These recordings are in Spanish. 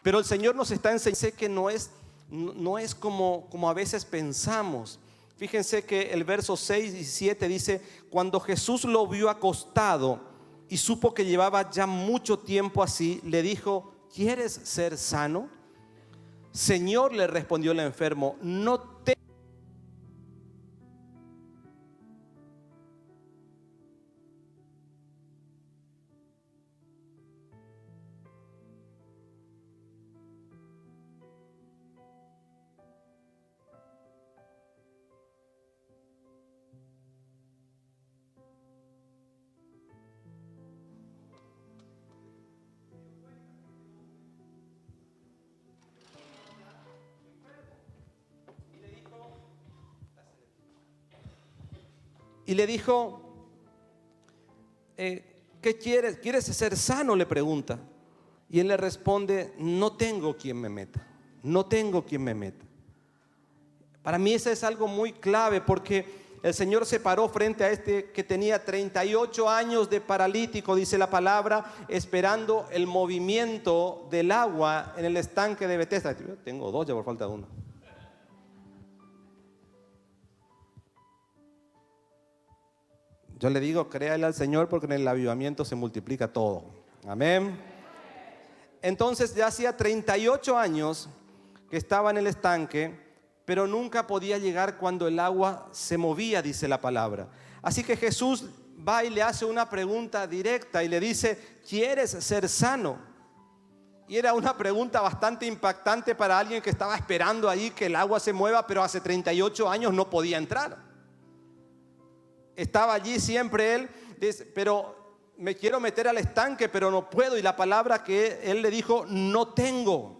Pero el Señor nos está enseñando que no es como a veces pensamos. Fíjense que el verso 6 y 7 dice: cuando Jesús lo vio acostado y supo que llevaba ya mucho tiempo así, le dijo: ¿quieres ser sano? Señor, le respondió el enfermo, no te... Y le dijo: ¿qué quieres? ¿Quieres ser sano?, le pregunta. Y él le responde: no tengo quien me meta. No tengo quien me meta. Para mí eso es algo muy clave, porque el Señor se paró frente a este que tenía 38 años de paralítico, dice la palabra, esperando el movimiento del agua en el estanque de Betesda. Tengo dos ya por falta de uno. Yo le digo: créale al Señor, porque en el avivamiento se multiplica todo. Amén. Entonces ya hacía 38 años que estaba en el estanque, pero nunca podía llegar cuando el agua se movía, dice la palabra. Así que Jesús va y le hace una pregunta directa y le dice: ¿quieres ser sano? Y era una pregunta bastante impactante para alguien que estaba esperando ahí que el agua se mueva, pero hace 38 años no podía entrar. Estaba allí siempre él, dice: pero me quiero meter al estanque, pero no puedo. Y la palabra que él le dijo: no tengo.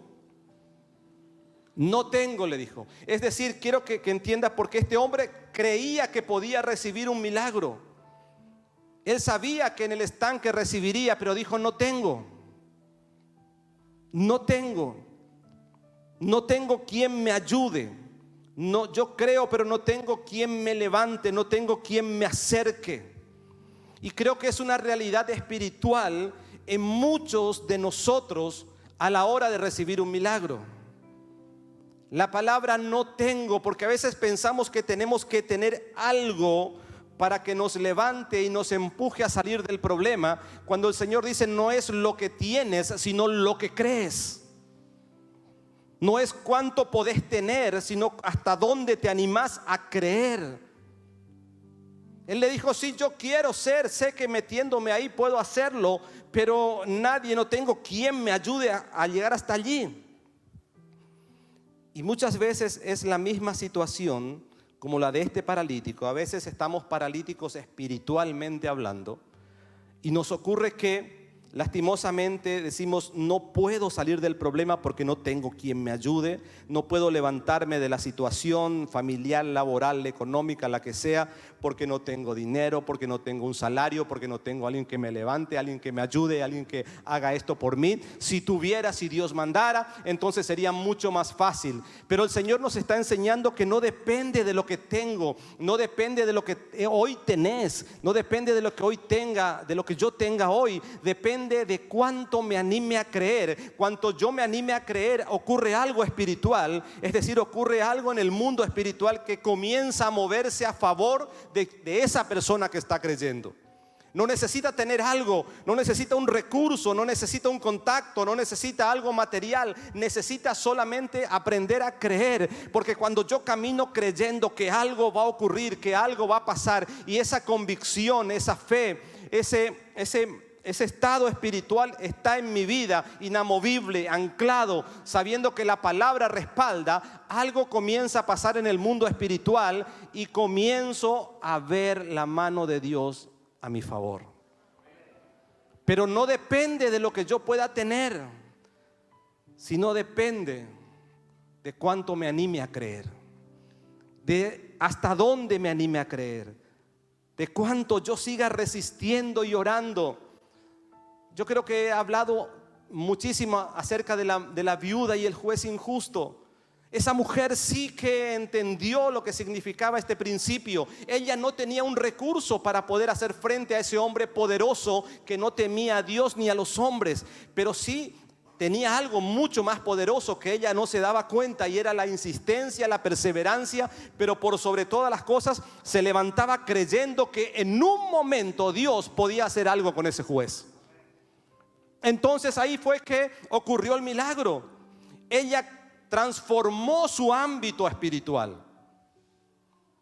No tengo, le dijo. Es decir, quiero que entiendas, porque este hombre creía que podía recibir un milagro. Él sabía que en el estanque recibiría, pero dijo: no tengo. No tengo. No tengo quien me ayude. No, yo creo, pero no tengo quien me levante, no tengo quien me acerque. Y creo que es una realidad espiritual en muchos de nosotros a la hora de recibir un milagro. La palabra no tengo, porque a veces pensamos que tenemos que tener algo para que nos levante y nos empuje a salir del problema, cuando el Señor dice: no es lo que tienes, sino lo que crees. No es cuánto podés tener, sino hasta dónde te animás a creer. Él le dijo: sí, yo quiero sé que metiéndome ahí puedo hacerlo, pero no tengo quien me ayude a llegar hasta allí. Y muchas veces es la misma situación como la de este paralítico. A veces estamos paralíticos espiritualmente hablando, y nos ocurre que lastimosamente decimos: no puedo salir del problema porque no tengo quien me ayude, no puedo levantarme de la situación familiar, laboral, económica, la que sea, porque no tengo dinero, porque no tengo un salario, porque no tengo alguien que me levante, alguien que me ayude, alguien que haga esto por mí. Si tuviera, si Dios mandara, entonces sería mucho más fácil. Pero el Señor nos está enseñando que no depende de lo que tengo, no depende de lo que hoy tenés, no depende de lo que hoy tenga, de lo que yo tenga hoy, depende de cuánto me anime a creer. Cuanto yo me anime a creer, ocurre algo espiritual, es decir, ocurre algo en el mundo espiritual que comienza a moverse a favor de esa persona que está creyendo. No necesita tener algo, no necesita un recurso, no necesita un contacto, no necesita algo material, necesita solamente aprender a creer. Porque cuando yo camino creyendo que algo va a ocurrir, que algo va a pasar, y esa convicción, esa fe, ese estado espiritual está en mi vida, inamovible, anclado, sabiendo que la palabra respalda, algo comienza a pasar en el mundo espiritual y comienzo a ver la mano de Dios a mi favor. Pero no depende de lo que yo pueda tener, sino depende de cuánto me anime a creer, de hasta dónde me anime a creer, de cuánto yo siga resistiendo y orando. Yo creo que he hablado muchísimo acerca de la viuda y el juez injusto. Esa mujer sí que entendió lo que significaba este principio. Ella no tenía un recurso para poder hacer frente a ese hombre poderoso que no temía a Dios ni a los hombres, pero sí tenía algo mucho más poderoso que ella no se daba cuenta, y era la insistencia, la perseverancia, pero por sobre todas las cosas se levantaba creyendo que en un momento Dios podía hacer algo con ese juez. Entonces ahí fue que ocurrió el milagro. Ella transformó su ámbito espiritual.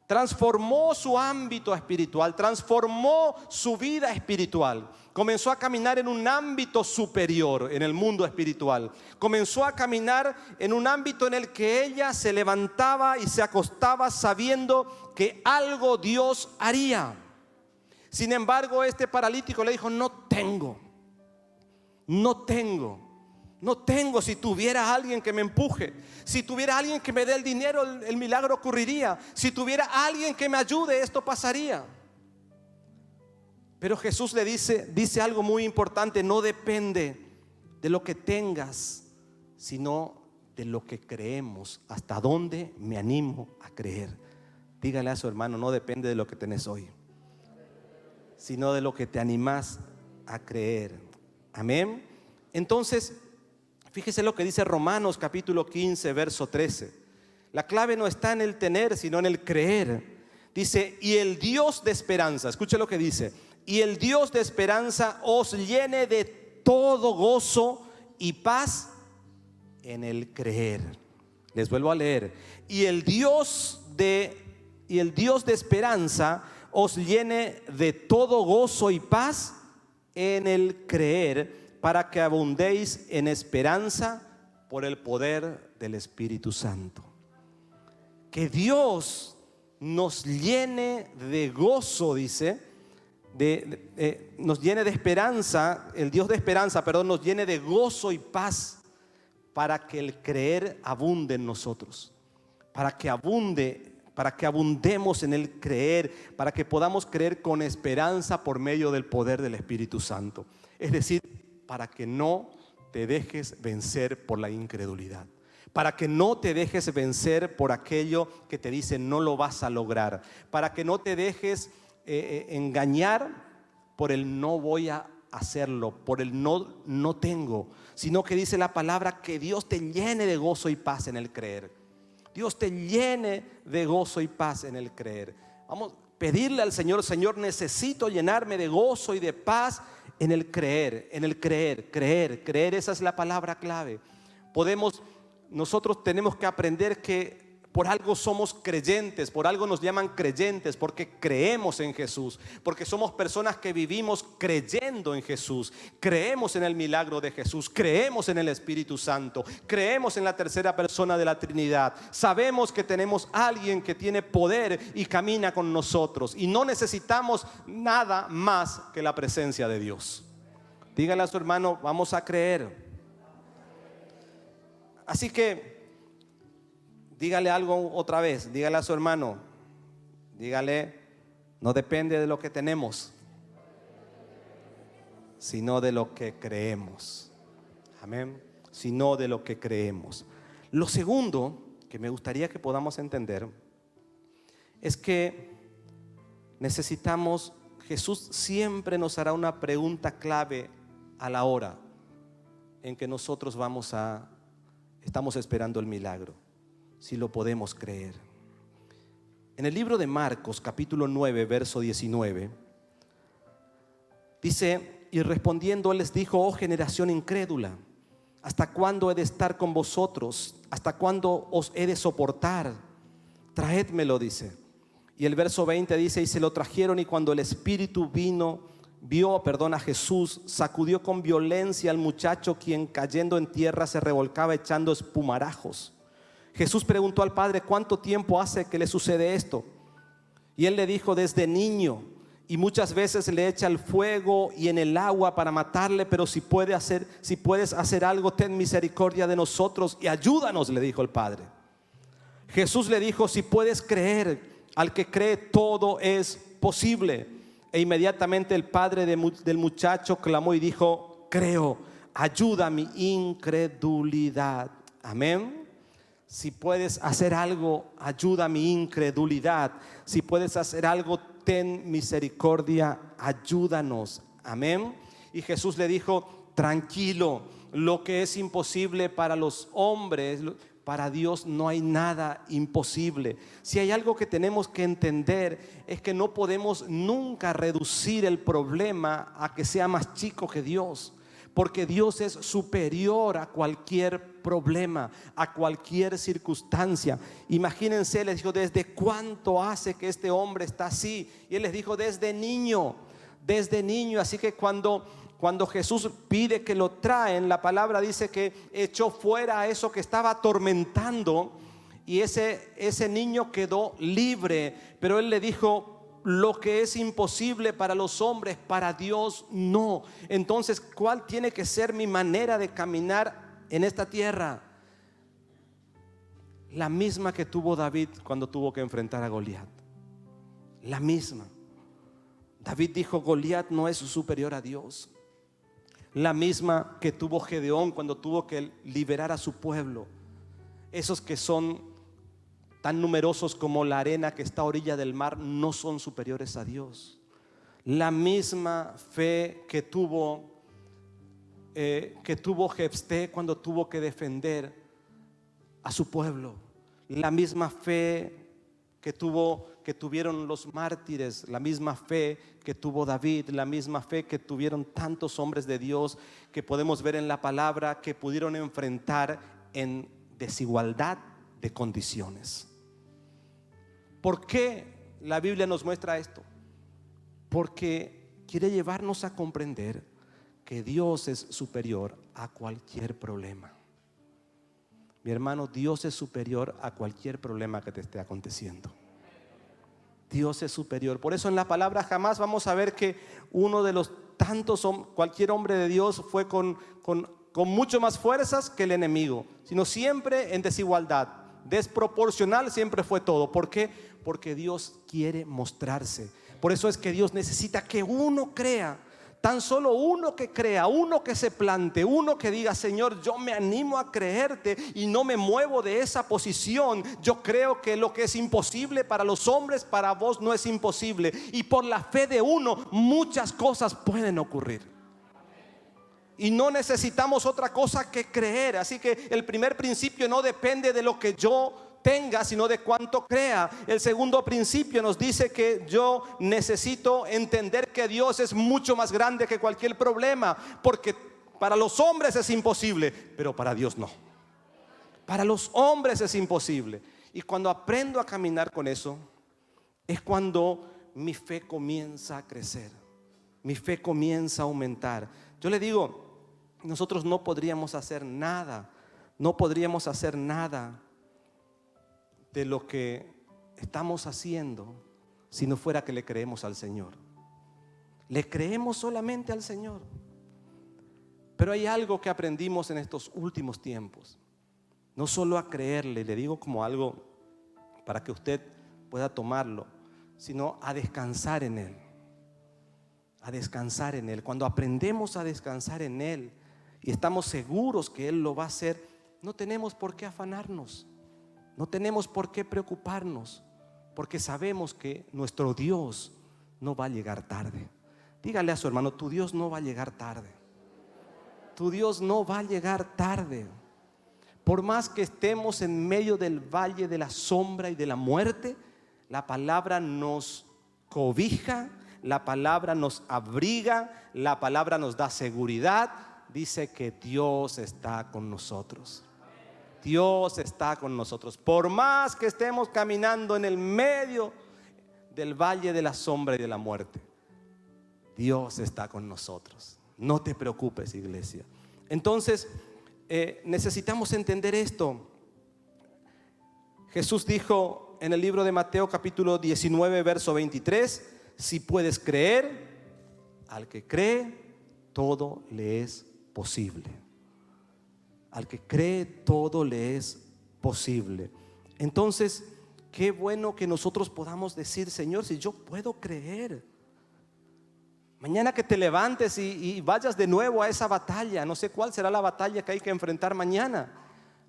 Transformó su ámbito espiritual, transformó su vida espiritual. Comenzó a caminar en un ámbito superior en el mundo espiritual. Comenzó a caminar en un ámbito en el que ella se levantaba y se acostaba sabiendo que algo Dios haría. Sin embargo, este paralítico le dijo: no tengo. Si tuviera alguien que me empuje, si tuviera alguien que me dé el dinero, el milagro ocurriría. Si tuviera alguien que me ayude, esto pasaría. Pero Jesús le dice algo muy importante: no depende de lo que tengas, sino de lo que creemos. ¿Hasta dónde me animo a creer? Dígale a su hermano: no depende de lo que tenés hoy, sino de lo que te animás a creer. Amén. Entonces, fíjese lo que dice Romanos capítulo 15, verso 13. La clave no está en el tener, sino en el creer. Dice: y el Dios de esperanza, escuche lo que dice: y el Dios de esperanza os llene de todo gozo y paz en el creer. Les vuelvo a leer: y el Dios de esperanza os llene de todo gozo y paz en el creer, para que abundéis en esperanza por el poder del Espíritu Santo. Que Dios nos llene de gozo, dice, nos llene de esperanza, el Dios de esperanza, nos llene de gozo y paz, para que el creer abunde en nosotros, para que abundemos en el creer, para que podamos creer con esperanza por medio del poder del Espíritu Santo. Es decir, para que no te dejes vencer por la incredulidad, para que no te dejes vencer por aquello que te dice no lo vas a lograr, para que no te dejes engañar por el no voy a hacerlo, por el no tengo, sino que dice la palabra que Dios te llene de gozo y paz en el creer. Dios te llene de gozo y paz en el creer. Vamos a pedirle al Señor: Señor, necesito llenarme de gozo y de paz en el creer, creer, esa es la palabra clave. Nosotros tenemos que aprender que por algo somos creyentes, por algo nos llaman creyentes, porque creemos en Jesús, porque somos personas que vivimos creyendo en Jesús, creemos en el milagro de Jesús, creemos en el Espíritu Santo, creemos en la tercera persona de la Trinidad, sabemos que tenemos a alguien que tiene poder y camina con nosotros, y no necesitamos nada más que la presencia de Dios. Dígale a su hermano: vamos a creer. Así que dígale algo otra vez, dígale a su hermano, dígale: no depende de lo que tenemos, sino de lo que creemos. Amén. Sino de lo que creemos. Lo segundo que me gustaría que podamos entender es que Jesús siempre nos hará una pregunta clave a la hora en que nosotros estamos esperando el milagro. Si lo podemos creer. En el libro de Marcos capítulo 9 verso 19 dice: y respondiendo él les dijo: oh generación incrédula, ¿hasta cuándo he de estar con vosotros? ¿Hasta cuándo os he de soportar? Traédmelo, dice. Y el verso 20 dice: y se lo trajeron, y cuando el espíritu vio a Jesús, sacudió con violencia al muchacho, quien cayendo en tierra se revolcaba echando espumarajos. Jesús preguntó al padre: ¿cuánto tiempo hace que le sucede esto? Y él le dijo: desde niño, y muchas veces le echa al fuego y en el agua para matarle, pero si puedes hacer algo, ten misericordia de nosotros y ayúdanos, le dijo el padre. Jesús le dijo: si puedes creer, al que cree todo es posible. E inmediatamente el padre del muchacho clamó y dijo: creo, ayuda a mi incredulidad. Amén. Si puedes hacer algo, ayuda a mi incredulidad. Si puedes hacer algo, ten misericordia, ayúdanos. Amén. Y Jesús le dijo: tranquilo, lo que es imposible para los hombres, para Dios no hay nada imposible. Si hay algo que tenemos que entender es que no podemos nunca reducir el problema a que sea más chico que Dios, porque Dios es superior a cualquier problema, a cualquier circunstancia. Imagínense, les dijo, ¿desde cuánto hace que este hombre está así? Y él les dijo, desde niño. Así que cuando Jesús pide que lo traen, la palabra dice que echó fuera a eso que estaba atormentando, y ese niño quedó libre. Pero él le dijo, lo que es imposible para los hombres, para Dios no. Entonces, ¿cuál tiene que ser mi manera de caminar en esta tierra? La misma que tuvo David cuando tuvo que enfrentar a Goliat. La misma. David dijo, Goliat no es superior a Dios. La misma que tuvo Gedeón cuando tuvo que liberar a su pueblo. Esos que son tan numerosos como la arena que está a orilla del mar no son superiores a Dios. La misma fe que tuvo Jefté cuando tuvo que defender a su pueblo. La misma fe que tuvieron los mártires, la misma fe que tuvo David, la misma fe que tuvieron tantos hombres de Dios que podemos ver en la palabra, que pudieron enfrentar en desigualdad de condiciones. ¿Por qué la Biblia nos muestra esto? Porque quiere llevarnos a comprender que Dios es superior a cualquier problema. Mi hermano, Dios es superior a cualquier problema que te esté aconteciendo. Dios es superior. Por eso en la palabra jamás vamos a ver que uno de los tantos, cualquier hombre de Dios fue con mucho más fuerzas que el enemigo, sino siempre en desigualdad. Desproporcional siempre fue todo. ¿Por qué? Porque Dios quiere mostrarse. Por eso es que Dios necesita que uno crea. Tan solo uno que crea, uno que se plante, uno que diga, Señor, yo me animo a creerte y no me muevo de esa posición. Yo creo que lo que es imposible para los hombres, para vos no es imposible. Y por la fe de uno, muchas cosas pueden ocurrir. Y no necesitamos otra cosa que creer. Así que el primer principio no depende de lo que yo tenga, sino de cuánto crea. El segundo principio nos dice que yo necesito entender que Dios es mucho más grande que cualquier problema, porque para los hombres es imposible, pero para Dios no. Para los hombres es imposible. Y cuando aprendo a caminar con eso, es cuando mi fe comienza a crecer, mi fe comienza a aumentar. Yo le digo, nosotros no podríamos hacer nada de lo que estamos haciendo si no fuera que le creemos al Señor. Le creemos solamente al Señor. Pero hay algo que aprendimos en estos últimos tiempos. No solo a creerle, le digo como algo para que usted pueda tomarlo, sino a descansar en Él. A descansar en Él. Cuando aprendemos a descansar en Él y estamos seguros que Él lo va a hacer, no tenemos por qué afanarnos. No tenemos por qué preocuparnos, porque sabemos que nuestro Dios no va a llegar tarde. Dígale a su hermano, tu Dios no va a llegar tarde. Tu Dios no va a llegar tarde. Por más que estemos en medio del valle de la sombra y de la muerte, la palabra nos cobija, la palabra nos abriga, la palabra nos da seguridad. Dice que Dios está con nosotros. Dios está con nosotros. Por más que estemos caminando en el medio del valle de la sombra y de la muerte, Dios está con nosotros. No te preocupes, iglesia. Entonces, necesitamos entender esto. Jesús dijo en el libro de Mateo capítulo 19 verso 23, si puedes creer, al que cree, todo le es posible. Al que cree, todo le es posible. Entonces, qué bueno que nosotros podamos decir, Señor, si yo puedo creer. Mañana que te levantes y vayas de nuevo a esa batalla, no sé cuál será la batalla que hay que enfrentar mañana.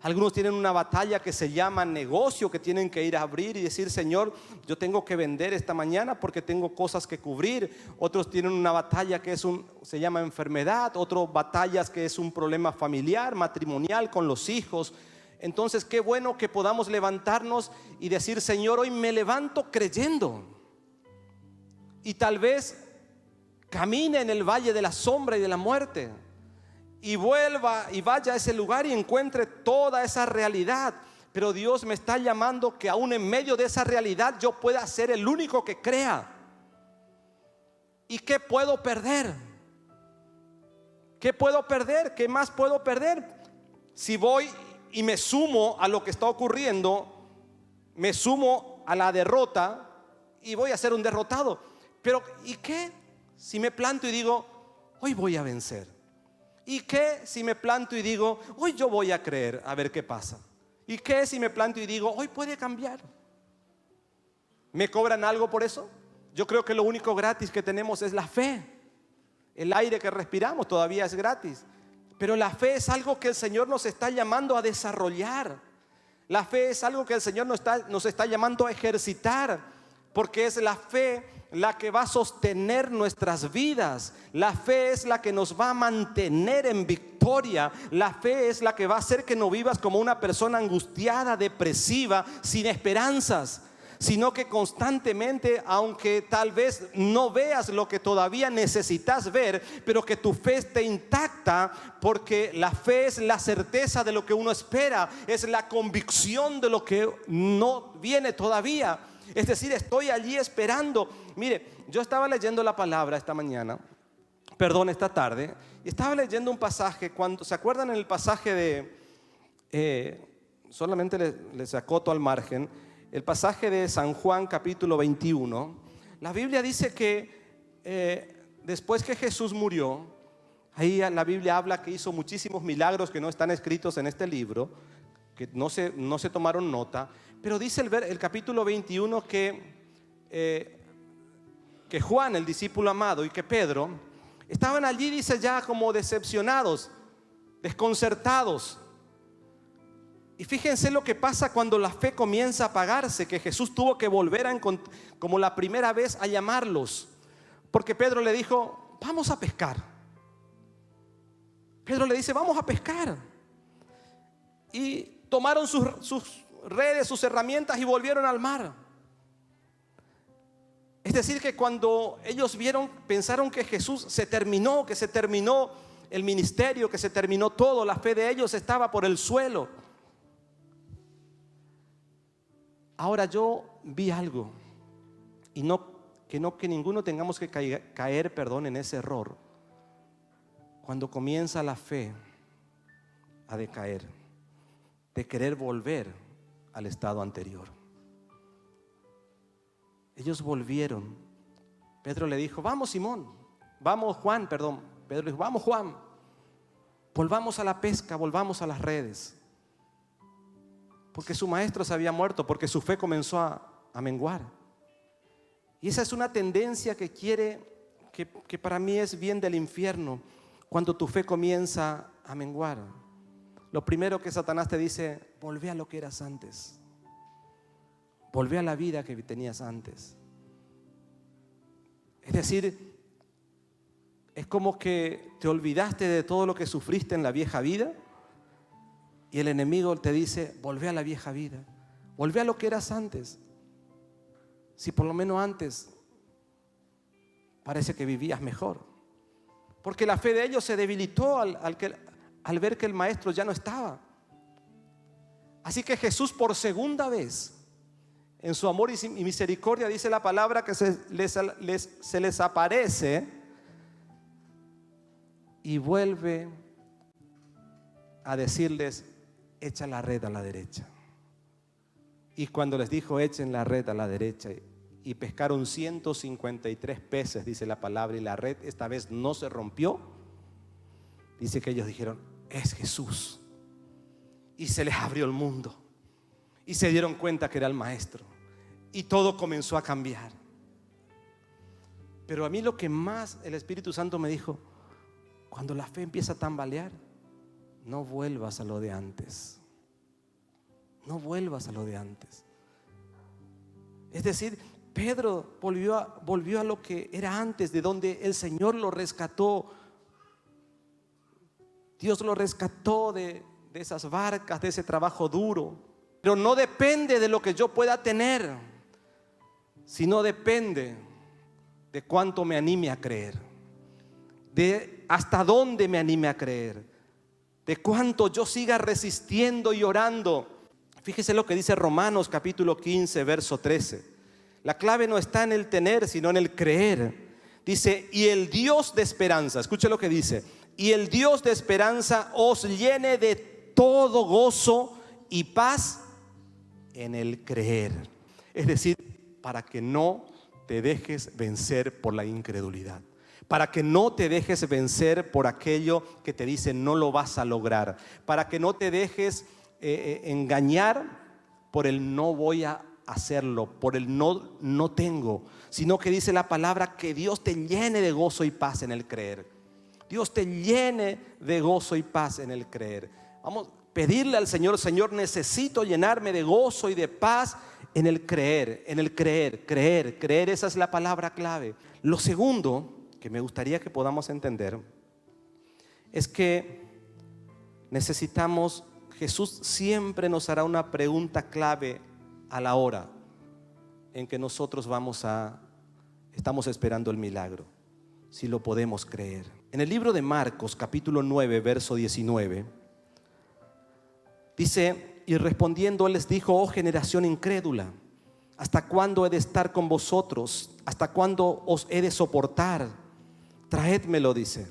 Algunos tienen una batalla que se llama negocio, que tienen que ir a abrir y decir: Señor, yo tengo que vender esta mañana porque tengo cosas que cubrir. Otros tienen una batalla que se llama enfermedad. Otros batallas que es un problema familiar, matrimonial, con los hijos. Entonces, qué bueno que podamos levantarnos y decir: Señor, hoy me levanto creyendo. Y tal vez camine en el valle de la sombra y de la muerte, y vuelva y vaya a ese lugar y encuentre toda esa realidad. Pero Dios me está llamando que aún en medio de esa realidad yo pueda ser el único que crea. ¿Y qué puedo perder? ¿Qué puedo perder? ¿Qué más puedo perder? Si voy y me sumo a lo que está ocurriendo, me sumo a la derrota y voy a ser un derrotado. Pero ¿y qué si me planto y digo: hoy voy a vencer? ¿Y qué si me planto y digo: hoy yo voy a creer a ver qué pasa? ¿Y qué si me planto y digo: hoy puede cambiar? ¿Me cobran algo por eso? Yo creo que lo único gratis que tenemos es la fe. El aire que respiramos todavía es gratis, pero la fe es algo que el Señor nos está llamando a desarrollar. La fe es algo que el Señor nos está llamando a ejercitar, porque es la fe la que va a sostener nuestras vidas. La fe es la que nos va a mantener en victoria. La fe es la que va a hacer que no vivas como una persona angustiada, depresiva, sin esperanzas, sino que constantemente, aunque tal vez no veas lo que todavía necesitas ver, pero que tu fe esté intacta, porque la fe es la certeza de lo que uno espera, es la convicción de lo que no viene todavía. Es decir, estoy allí esperando. Mire, yo estaba leyendo la palabra esta tarde, y estaba leyendo un pasaje. Cuando ¿se acuerdan en el pasaje de solamente les acoto al margen, el pasaje de San Juan capítulo 21? La Biblia dice que después que Jesús murió, ahí la Biblia habla que hizo muchísimos milagros que no están escritos en este libro, que no se tomaron nota. Pero dice el capítulo 21 que Juan, el discípulo amado, y que Pedro estaban allí, dice, ya como decepcionados, desconcertados. Y fíjense lo que pasa cuando la fe comienza a apagarse, que Jesús tuvo que volver como la primera vez a llamarlos, porque Pedro le dijo: vamos a pescar. Pedro le dice: vamos a pescar. Y tomaron sus redes, sus herramientas, y volvieron al mar. Es decir, que cuando ellos pensaron que Jesús que se terminó el ministerio, que se terminó todo, la fe de ellos estaba por el suelo. Ahora yo vi algo, y que ninguno tengamos que caer en ese error. Cuando comienza la fe a decaer, de querer volver al estado anterior. Ellos volvieron. Pedro le dijo: vamos, Simón, vamos, Juan, perdón. Pedro le dijo: vamos, Juan, volvamos a la pesca, volvamos a las redes. Porque su maestro se había muerto, porque su fe comenzó a menguar. Y esa es una tendencia que para mí es bien del infierno. Cuando tu fe comienza a menguar, lo primero que Satanás te dice: volvé a lo que eras antes, volvé a la vida que tenías antes. Es decir, es como que te olvidaste de todo lo que sufriste en la vieja vida, y el enemigo te dice: volvé a la vieja vida, volvé a lo que eras antes. Si por lo menos antes parece que vivías mejor. Porque la fe de ellos se debilitó al ver que el maestro ya no estaba. Así que Jesús, por segunda vez, en su amor y misericordia, dice la palabra que se les aparece y vuelve a decirles: echa la red a la derecha. Y cuando les dijo: echen la red a la derecha, y pescaron 153 peces, dice la palabra, y la red esta vez no se rompió. Dice que ellos dijeron: es Jesús. Y se les abrió el mundo, y se dieron cuenta que era el maestro, y todo comenzó a cambiar. Pero a mí lo que más el Espíritu Santo me dijo: cuando la fe empieza a tambalear, no vuelvas a lo de antes. No vuelvas a lo de antes. Es decir, Pedro volvió a lo que era antes, de donde el Señor lo rescató. Dios lo rescató de esas barcas, de ese trabajo duro. Pero no depende de lo que yo pueda tener, sino depende de cuánto me anime a creer, de hasta dónde me anime a creer, de cuánto yo siga resistiendo y orando. Fíjese lo que dice Romanos capítulo 15, verso 13. La clave no está en el tener, sino en el creer. Dice, y el Dios de esperanza, escuche lo que dice, y el Dios de esperanza os llene de todo gozo y paz en el creer. Es decir, para que no te dejes vencer por la incredulidad, para que no te dejes vencer por aquello que te dice no lo vas a lograr, para que no te dejes engañar por el no voy a hacerlo, por el no tengo, sino que dice la palabra que Dios te llene de gozo y paz en el creer. Dios te llene de gozo y paz en el creer. Vamos a pedirle al Señor, Señor, necesito llenarme de gozo y de paz en el creer, creer, esa es la palabra clave. Lo segundo que me gustaría que podamos entender es que necesitamos, Jesús siempre nos hará una pregunta clave a la hora en que nosotros estamos esperando el milagro, si lo podemos creer. En el libro de Marcos capítulo 9 verso 19 dice, y respondiendo él les dijo, oh generación incrédula, ¿hasta cuándo he de estar con vosotros? ¿Hasta cuándo os he de soportar? Traédmelo, dice.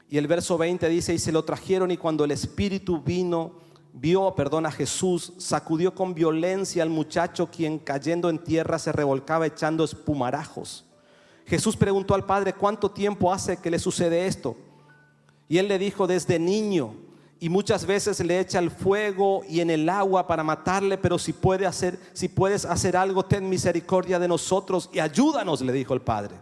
Y el verso 20 dice, y se lo trajeron, y cuando el espíritu vio a Jesús, sacudió con violencia al muchacho, quien cayendo en tierra se revolcaba echando espumarajos. Jesús preguntó al padre, ¿cuánto tiempo hace que le sucede esto? Y él le dijo, desde niño, y muchas veces le echa al fuego y en el agua para matarle, pero si puedes hacer algo, ten misericordia de nosotros y ayúdanos, le dijo el padre.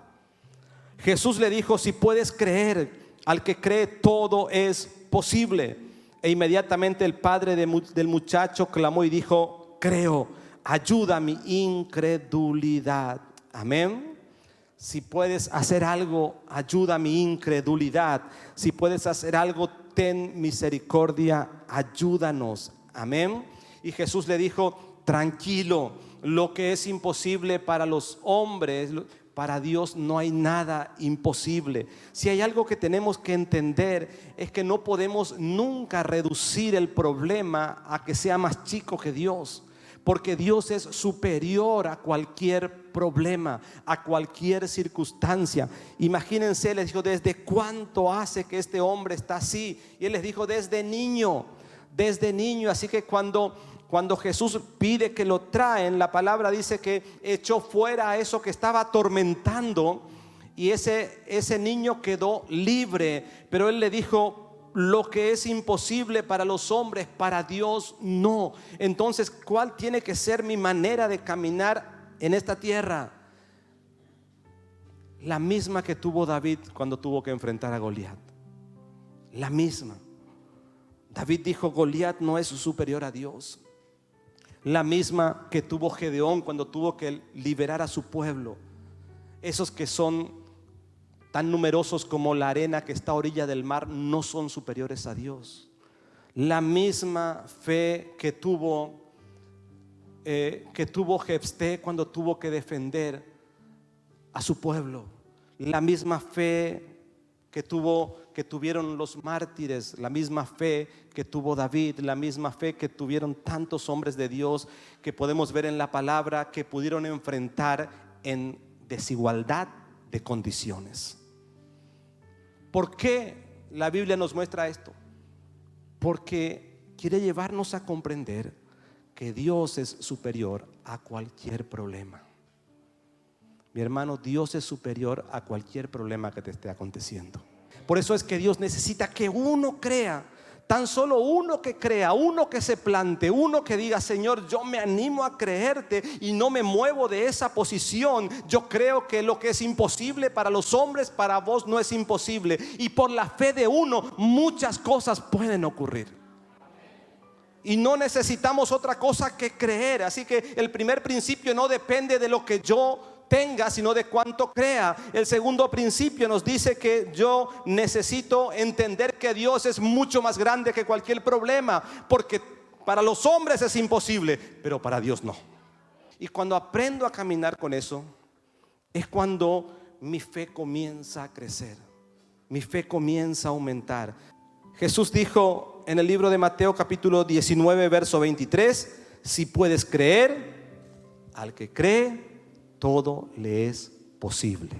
Jesús le dijo, si puedes creer, al que cree todo es posible. E inmediatamente el padre del muchacho clamó y dijo, creo, ayuda mi incredulidad. Amén. Si puedes hacer algo, ayuda mi incredulidad. Si puedes hacer algo, ten misericordia, ayúdanos. Amén. Y Jesús le dijo, tranquilo, lo que es imposible para los hombres, para Dios no hay nada imposible. Si hay algo que tenemos que entender, es que no podemos nunca reducir el problema a que sea más chico que Dios, porque Dios es superior a cualquier problema, a cualquier circunstancia. Imagínense, les dijo, ¿desde cuánto hace que este hombre está así? Y él les dijo, desde niño. Así que cuando Jesús pide que lo traen, la palabra dice que echó fuera a eso que estaba atormentando, y ese niño quedó libre. Pero él le dijo, lo que es imposible para los hombres, para Dios no. Entonces, ¿cuál tiene que ser mi manera de caminar en esta tierra? La misma que tuvo David cuando tuvo que enfrentar a Goliat. La misma. David dijo, Goliat no es superior a Dios. La misma que tuvo Gedeón cuando tuvo que liberar a su pueblo. Esos que son tan numerosos como la arena que está a orilla del mar no son superiores a Dios. La misma fe que tuvo Jefté cuando tuvo que defender a su pueblo. La misma fe que tuvieron los mártires, la misma fe que tuvo David, la misma fe que tuvieron tantos hombres de Dios que podemos ver en la palabra, que pudieron enfrentar en desigualdad de condiciones. ¿Por qué la Biblia nos muestra esto? Porque quiere llevarnos a comprender que Dios es superior a cualquier problema. Mi hermano, Dios es superior a cualquier problema que te esté aconteciendo. Por eso es que Dios necesita que uno crea. Tan solo uno que crea, uno que se plante, uno que diga, Señor, yo me animo a creerte y no me muevo de esa posición. Yo creo que lo que es imposible para los hombres, para vos no es imposible. Y por la fe de uno, muchas cosas pueden ocurrir. Y no necesitamos otra cosa que creer. Así que el primer principio no depende de lo que yo tenga, sino de cuánto crea. El segundo principio nos dice que yo necesito entender que Dios es mucho más grande que cualquier problema, porque para los hombres es imposible, pero para Dios no. Y cuando aprendo a caminar con eso, es cuando mi fe comienza a crecer, mi fe comienza a aumentar. Jesús dijo en el libro de Mateo capítulo 19 verso 23: si puedes creer, al que cree todo le es posible.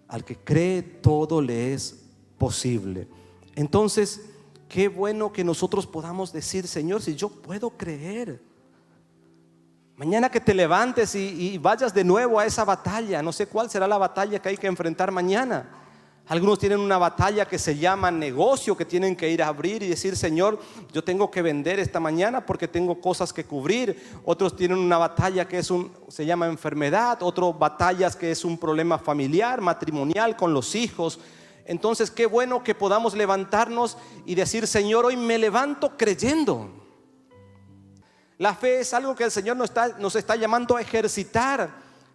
Al que cree todo le es posible. Entonces, qué bueno que nosotros podamos decir: Señor, si yo puedo creer. Mañana que te levantes y vayas de nuevo a esa batalla, no sé cuál será la batalla que hay que enfrentar mañana. Algunos tienen una batalla que se llama negocio, que tienen que ir a abrir y decir: Señor, yo tengo que vender esta mañana porque tengo cosas que cubrir. Otros tienen una batalla que se llama enfermedad. Otros batallas que es un problema familiar, matrimonial, con los hijos. Entonces, qué bueno que podamos levantarnos y decir: Señor, hoy me levanto creyendo. La fe es algo que el Señor nos está llamando a ejercitar,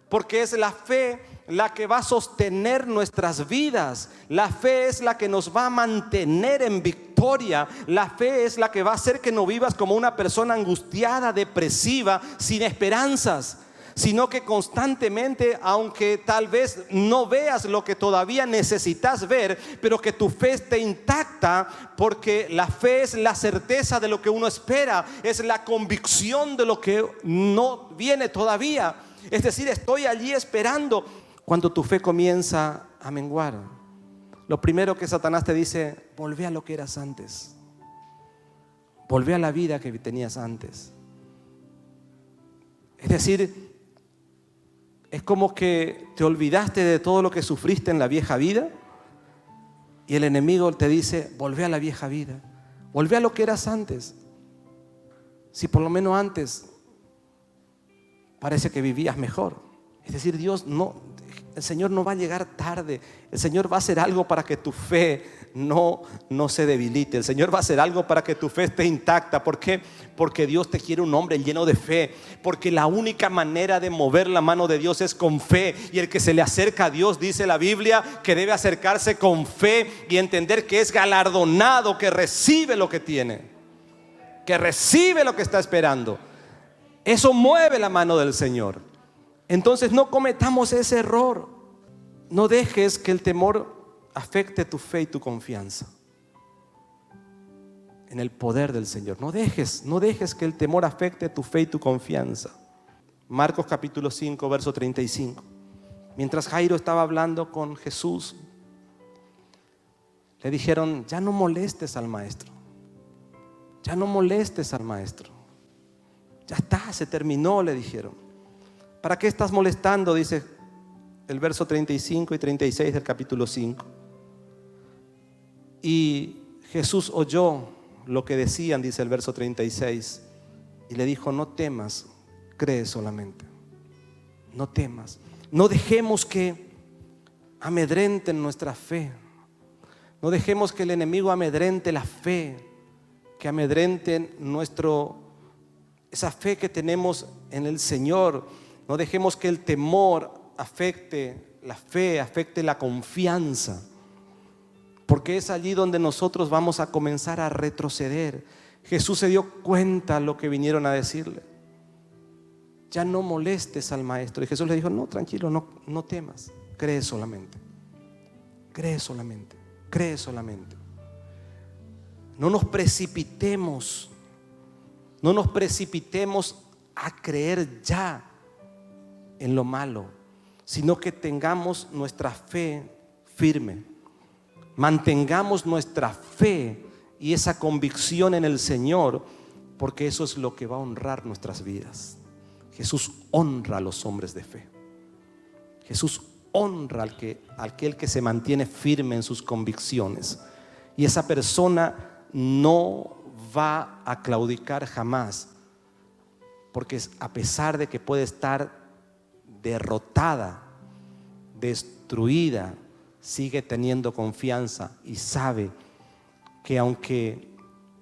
porque es la fe la que va a sostener nuestras vidas. La fe es la que nos va a mantener en victoria. La fe es la que va a hacer que no vivas como una persona angustiada, depresiva, sin esperanzas, sino que constantemente, aunque tal vez no veas lo que todavía necesitas ver, pero que tu fe esté intacta, porque la fe es la certeza de lo que uno espera, es la convicción de lo que no viene todavía. Es decir, estoy allí esperando. Cuando tu fe comienza a menguar, lo primero que Satanás te dice: volvé a lo que eras antes, volvé a la vida que tenías antes. Es decir, es como que te olvidaste de todo lo que sufriste en la vieja vida, y el enemigo te dice: volvé a la vieja vida, volvé a lo que eras antes. Si por lo menos antes parece que vivías mejor. Es decir, el Señor no va a llegar tarde. El Señor va a hacer algo para que tu fe no se debilite. El Señor va a hacer algo para que tu fe esté intacta. ¿Por qué? Porque Dios te quiere un hombre lleno de fe. Porque la única manera de mover la mano de Dios es con fe. Y el que se le acerca a Dios, dice la Biblia, que debe acercarse con fe y entender que es galardonado, que recibe lo que tiene, que recibe lo que está esperando. Eso mueve la mano del Señor. Entonces no cometamos ese error. No dejes que el temor afecte tu fe y tu confianza en el poder del Señor. No dejes que el temor afecte tu fe y tu confianza. Marcos capítulo 5 verso 35. Mientras Jairo estaba hablando con Jesús, le dijeron: ya no molestes al maestro. Ya no molestes al maestro. Ya está, se terminó, le dijeron. ¿Para qué estás molestando? Dice el verso 35 y 36 del capítulo 5. Y Jesús oyó lo que decían, dice el verso 36, y le dijo: no temas, cree solamente. No temas. No dejemos que amedrenten nuestra fe. No dejemos que el enemigo amedrente la fe, que amedrenten esa fe que tenemos en el Señor. No dejemos que el temor afecte la fe, afecte la confianza, porque es allí donde nosotros vamos a comenzar a retroceder. Jesús se dio cuenta de lo que vinieron a decirle: ya no molestes al maestro. Y Jesús le dijo: no, tranquilo, no temas, cree solamente. Cree solamente, cree solamente. No nos precipitemos a creer ya en lo malo, sino que tengamos nuestra fe firme. Mantengamos nuestra fe y esa convicción en el Señor, porque eso es lo que va a honrar nuestras vidas. Jesús honra a los hombres de fe. Jesús honra a aquel que se mantiene firme en sus convicciones, y esa persona no va a claudicar jamás, porque a pesar de que puede estar derrotada, destruida, sigue teniendo confianza y sabe que aunque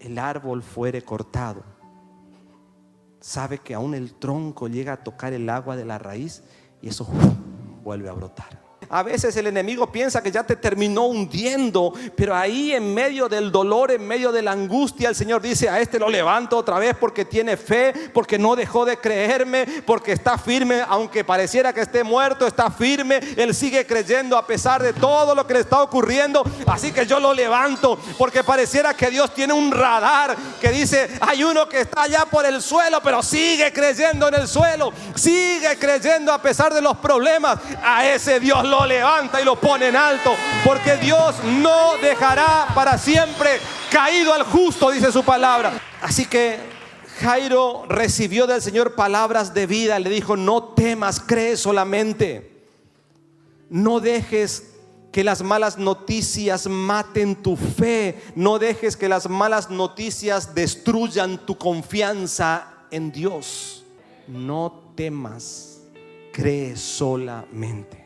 el árbol fuere cortado, sabe que aún el tronco llega a tocar el agua de la raíz y eso vuelve a brotar. A veces el enemigo piensa que ya te terminó hundiendo, pero ahí en medio del dolor, en medio de la angustia, el Señor dice: a este lo levanto otra vez porque tiene fe, porque no dejó de creerme, porque está firme, aunque pareciera que esté muerto, está firme. Él sigue creyendo a pesar de todo lo que le está ocurriendo. Así que yo lo levanto, porque pareciera que Dios tiene un radar que dice: hay uno que está allá por el suelo, pero sigue creyendo en el suelo, sigue creyendo a pesar de los problemas. A ese Dios lo levanta y lo pone en alto, porque Dios no dejará para siempre caído al justo, dice su palabra. Así que Jairo recibió del Señor palabras de vida. Le dijo: no temas, cree solamente. No dejes que las malas noticias maten tu fe. No dejes que las malas noticias destruyan tu confianza en Dios. No temas, cree solamente.